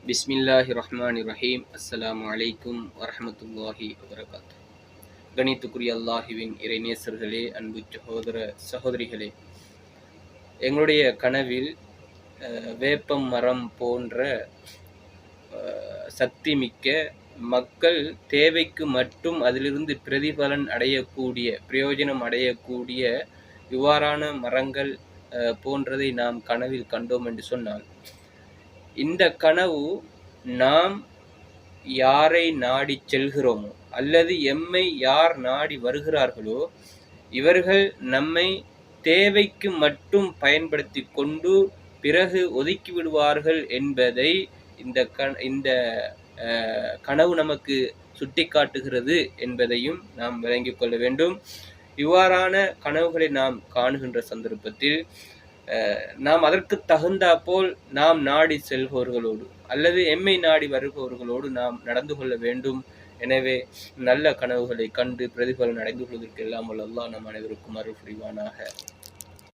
பிஸ்மில்லாஹி ரஹ்மானி ரஹீம். அஸ்ஸலாமு அலைக்கும் வரஹமத்துல்லாஹி வபரகாத்து. கணித்துக்குரிய அல்லாஹுவின் இறைநேசர்களே, அன்பு சகோதர சகோதரிகளே, எங்களுடைய கனவில் வேப்பம் மரம் போன்ற சக்தி மிக்க மக்கள் தேவைக்கு மட்டும் அதிலிருந்து பிரதிபலன் அடையக்கூடிய, பிரயோஜனம் அடையக்கூடிய இவ்வாறான மரங்கள் போன்றதை நாம் கனவில் கண்டோம் என்று சொன்னால், இந்த கனவு நாம் யாரை நாடி செல்கிறோமோ அல்லது எம்மை யார் நாடி வருகிறார்களோ இவர்கள் நம்மை தேவைக்கு மட்டும் பயன்படுத்தி கொண்டு பிறகு ஒதுக்கி விடுவார்கள் என்பதை இந்த கனவு நமக்கு சுட்டி காட்டுகிறது என்பதையும் நாம் விளங்கிக் கொள்ள வேண்டும். இவ்வாறான கனவுகளை நாம் காணுகின்ற சந்தர்ப்பத்தில் நாம் அதற்கு தகுந்தாற்போல் நாம் நாடி செல்பவர்களோடு அல்லது எம்மை நாடி வருபவர்களோடு நாம் நடந்து கொள்ள வேண்டும். எனவே நல்ல கனவுகளை கண்டு பிரதிபலன் அடைந்து கொள்வதற்கு எல்லாம் அல்லாஹ் நம் அனைவருக்கும் அருள் புரிவானாக.